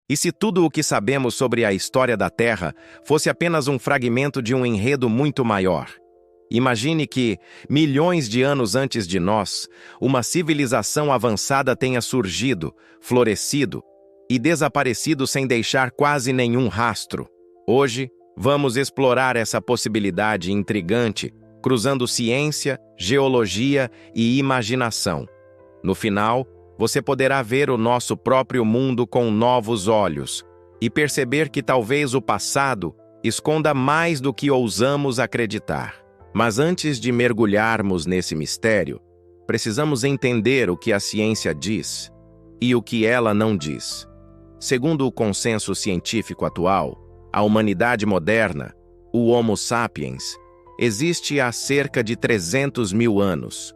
E se tudo o que sabemos sobre a história da Terra fosse apenas um fragmento de um enredo muito maior? Imagine que, milhões de anos antes de nós, uma civilização avançada tenha surgido, florescido e desaparecido sem deixar quase nenhum rastro. Hoje, vamos explorar essa possibilidade intrigante, cruzando ciência, geologia e imaginação. No final, você poderá ver o nosso próprio mundo com novos olhos e perceber que talvez o passado esconda mais do que ousamos acreditar. Mas antes de mergulharmos nesse mistério, precisamos entender o que a ciência diz e o que ela não diz. Segundo o consenso científico atual, a humanidade moderna, o Homo sapiens, existe há cerca de 300 mil anos.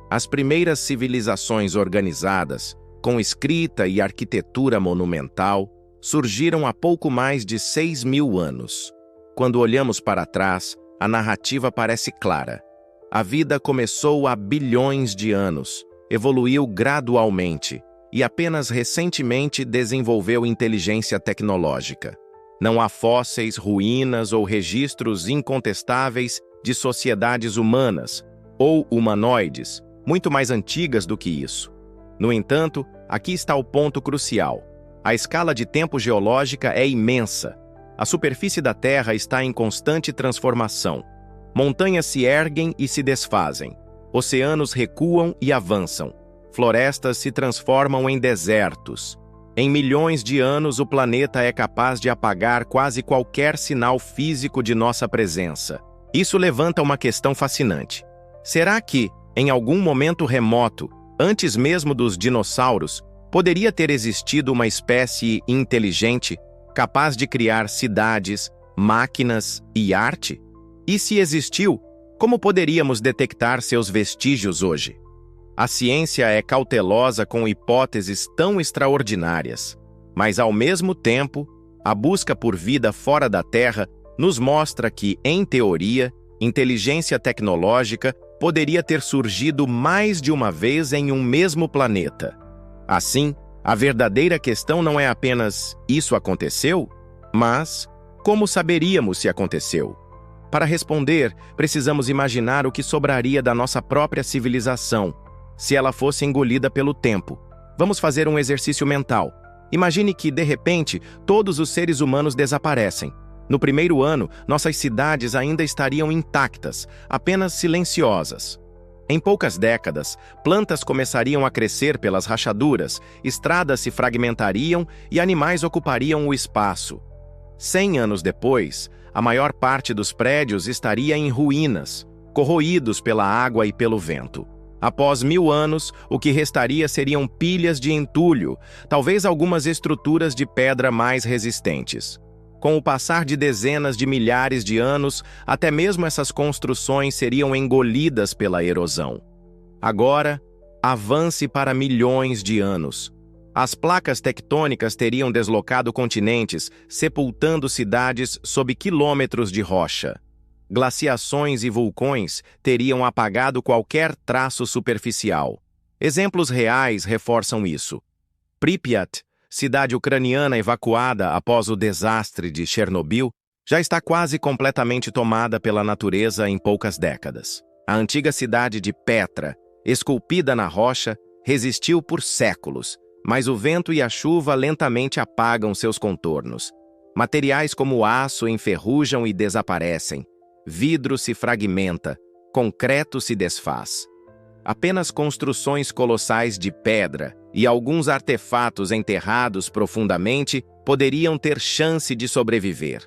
As primeiras civilizações organizadas, com escrita e arquitetura monumental, surgiram há pouco mais de 6 mil anos. Quando olhamos para trás, a narrativa parece clara. A vida começou há bilhões de anos, evoluiu gradualmente e apenas recentemente desenvolveu inteligência tecnológica. Não há fósseis, ruínas ou registros incontestáveis de sociedades humanas ou humanoides, muito mais antigas do que isso. No entanto, aqui está o ponto crucial. A escala de tempo geológica é imensa. A superfície da Terra está em constante transformação. Montanhas se erguem e se desfazem. Oceanos recuam e avançam. Florestas se transformam em desertos. Em milhões de anos, o planeta é capaz de apagar quase qualquer sinal físico de nossa presença. Isso levanta uma questão fascinante. Será que, em algum momento remoto, antes mesmo dos dinossauros, poderia ter existido uma espécie inteligente, capaz de criar cidades, máquinas e arte? E se existiu, como poderíamos detectar seus vestígios hoje? A ciência é cautelosa com hipóteses tão extraordinárias, mas ao mesmo tempo, a busca por vida fora da Terra nos mostra que, em teoria, inteligência tecnológica poderia ter surgido mais de uma vez em um mesmo planeta. Assim, a verdadeira questão não é apenas "isso aconteceu?", mas como saberíamos se aconteceu? Para responder, precisamos imaginar o que sobraria da nossa própria civilização, se ela fosse engolida pelo tempo. Vamos fazer um exercício mental. Imagine que, de repente, todos os seres humanos desaparecem. No primeiro ano, nossas cidades ainda estariam intactas, apenas silenciosas. Em poucas décadas, plantas começariam a crescer pelas rachaduras, estradas se fragmentariam e animais ocupariam o espaço. 100 anos depois, a maior parte dos prédios estaria em ruínas, corroídos pela água e pelo vento. Após 1000 anos, o que restaria seriam pilhas de entulho, talvez algumas estruturas de pedra mais resistentes. Com o passar de dezenas de milhares de anos, até mesmo essas construções seriam engolidas pela erosão. Agora, avance para milhões de anos. As placas tectônicas teriam deslocado continentes, sepultando cidades sob quilômetros de rocha. Glaciações e vulcões teriam apagado qualquer traço superficial. Exemplos reais reforçam isso. Pripyat, cidade ucraniana evacuada após o desastre de Chernobyl, já está quase completamente tomada pela natureza em poucas décadas. A antiga cidade de Petra, esculpida na rocha, resistiu por séculos, mas o vento e a chuva lentamente apagam seus contornos. Materiais como aço enferrujam e desaparecem. Vidro se fragmenta, concreto se desfaz. Apenas construções colossais de pedra e alguns artefatos enterrados profundamente poderiam ter chance de sobreviver.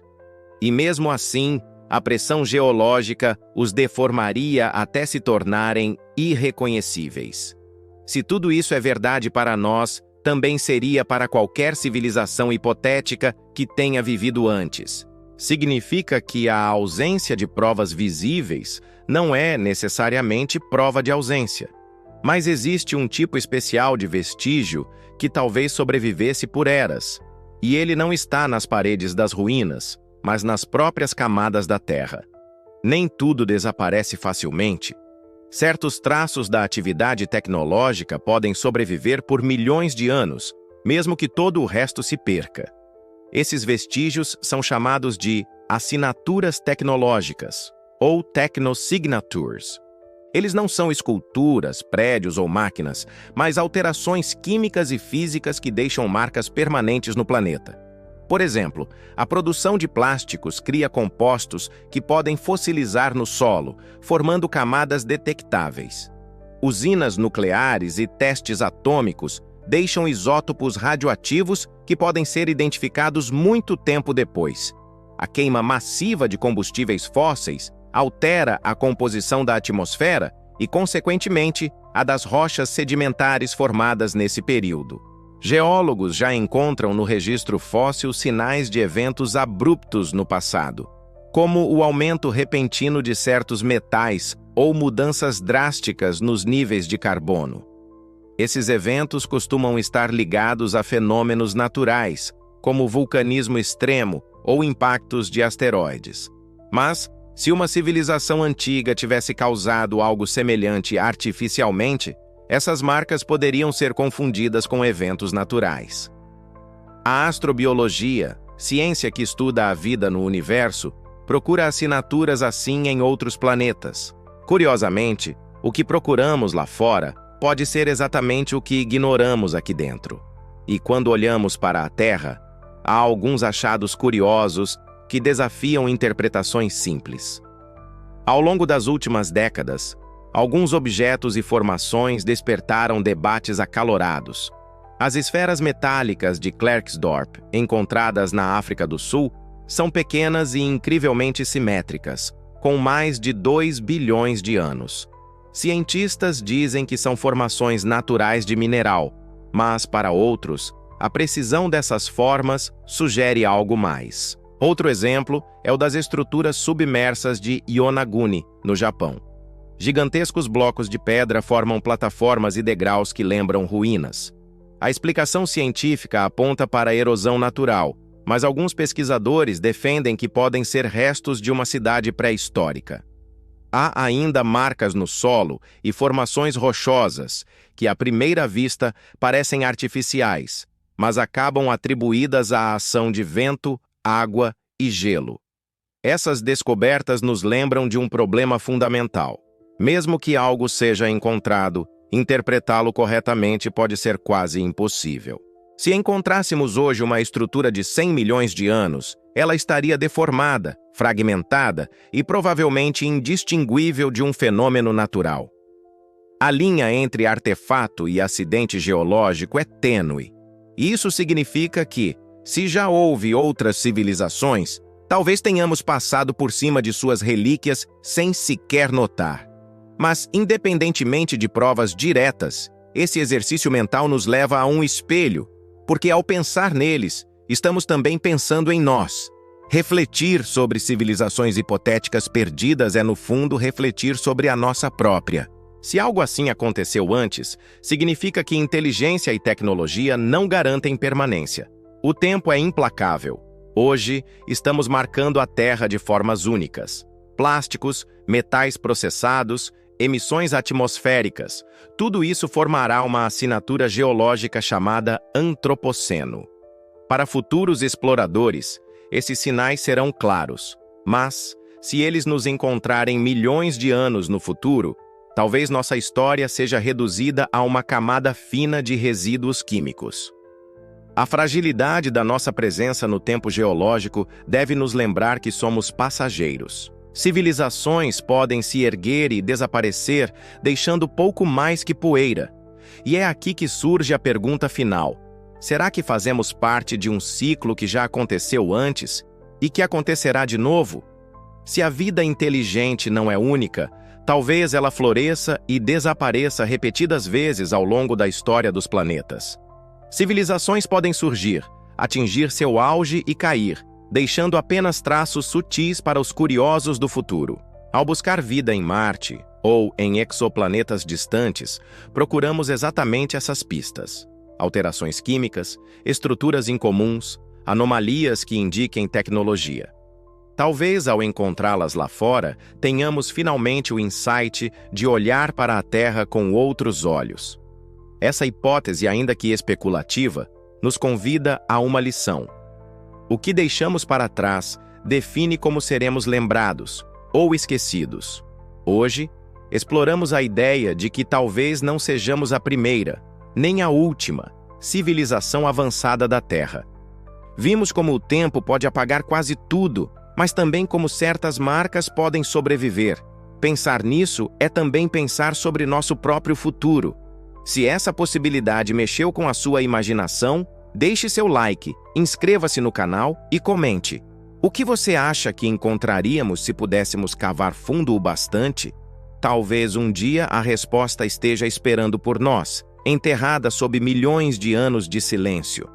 E mesmo assim, a pressão geológica os deformaria até se tornarem irreconhecíveis. Se tudo isso é verdade para nós, também seria para qualquer civilização hipotética que tenha vivido antes. Significa que a ausência de provas visíveis não é necessariamente prova de ausência. Mas existe um tipo especial de vestígio que talvez sobrevivesse por eras, e ele não está nas paredes das ruínas, mas nas próprias camadas da Terra. Nem tudo desaparece facilmente. Certos traços da atividade tecnológica podem sobreviver por milhões de anos, mesmo que todo o resto se perca. Esses vestígios são chamados de assinaturas tecnológicas, ou technosignatures. Eles não são esculturas, prédios ou máquinas, mas alterações químicas e físicas que deixam marcas permanentes no planeta. Por exemplo, a produção de plásticos cria compostos que podem fossilizar no solo, formando camadas detectáveis. Usinas nucleares e testes atômicos deixam isótopos radioativos que podem ser identificados muito tempo depois. A queima massiva de combustíveis fósseis altera a composição da atmosfera e, consequentemente, a das rochas sedimentares formadas nesse período. Geólogos já encontram no registro fóssil sinais de eventos abruptos no passado, como o aumento repentino de certos metais ou mudanças drásticas nos níveis de carbono. Esses eventos costumam estar ligados a fenômenos naturais, como vulcanismo extremo ou impactos de asteroides. Mas, se uma civilização antiga tivesse causado algo semelhante artificialmente, essas marcas poderiam ser confundidas com eventos naturais. A astrobiologia, ciência que estuda a vida no universo, procura assinaturas assim em outros planetas. Curiosamente, o que procuramos lá fora pode ser exatamente o que ignoramos aqui dentro. E quando olhamos para a Terra, há alguns achados curiosos que desafiam interpretações simples. Ao longo das últimas décadas, alguns objetos e formações despertaram debates acalorados. As esferas metálicas de Klerksdorp, encontradas na África do Sul, são pequenas e incrivelmente simétricas, com mais de 2 bilhões de anos. Cientistas dizem que são formações naturais de mineral, mas, para outros, a precisão dessas formas sugere algo mais. Outro exemplo é o das estruturas submersas de Yonaguni, no Japão. Gigantescos blocos de pedra formam plataformas e degraus que lembram ruínas. A explicação científica aponta para a erosão natural, mas alguns pesquisadores defendem que podem ser restos de uma cidade pré-histórica. Há ainda marcas no solo e formações rochosas que, à primeira vista, parecem artificiais, mas acabam atribuídas à ação de vento, água e gelo. Essas descobertas nos lembram de um problema fundamental. Mesmo que algo seja encontrado, interpretá-lo corretamente pode ser quase impossível. Se encontrássemos hoje uma estrutura de 100 milhões de anos, ela estaria deformada, fragmentada e provavelmente indistinguível de um fenômeno natural. A linha entre artefato e acidente geológico é tênue. E isso significa que, se já houve outras civilizações, talvez tenhamos passado por cima de suas relíquias sem sequer notar. Mas, independentemente de provas diretas, esse exercício mental nos leva a um espelho, porque ao pensar neles, estamos também pensando em nós. Refletir sobre civilizações hipotéticas perdidas é, no fundo, refletir sobre a nossa própria. Se algo assim aconteceu antes, significa que inteligência e tecnologia não garantem permanência. O tempo é implacável. Hoje, estamos marcando a Terra de formas únicas. Plásticos, metais processados, emissões atmosféricas, tudo isso formará uma assinatura geológica chamada antropoceno. Para futuros exploradores, esses sinais serão claros, mas, se eles nos encontrarem milhões de anos no futuro, talvez nossa história seja reduzida a uma camada fina de resíduos químicos. A fragilidade da nossa presença no tempo geológico deve nos lembrar que somos passageiros. Civilizações podem se erguer e desaparecer, deixando pouco mais que poeira. E é aqui que surge a pergunta final. Será que fazemos parte de um ciclo que já aconteceu antes e que acontecerá de novo? Se a vida inteligente não é única, talvez ela floresça e desapareça repetidas vezes ao longo da história dos planetas. Civilizações podem surgir, atingir seu auge e cair, deixando apenas traços sutis para os curiosos do futuro. Ao buscar vida em Marte ou em exoplanetas distantes, procuramos exatamente essas pistas. Alterações químicas, estruturas incomuns, anomalias que indiquem tecnologia. Talvez, ao encontrá-las lá fora, tenhamos finalmente o insight de olhar para a Terra com outros olhos. Essa hipótese, ainda que especulativa, nos convida a uma lição. O que deixamos para trás define como seremos lembrados ou esquecidos. Hoje, exploramos a ideia de que talvez não sejamos a primeira, nem a última, civilização avançada da Terra. Vimos como o tempo pode apagar quase tudo, mas também como certas marcas podem sobreviver. Pensar nisso é também pensar sobre nosso próprio futuro. Se essa possibilidade mexeu com a sua imaginação, deixe seu like, inscreva-se no canal e comente. O que você acha que encontraríamos se pudéssemos cavar fundo o bastante? Talvez um dia a resposta esteja esperando por nós, enterrada sob milhões de anos de silêncio.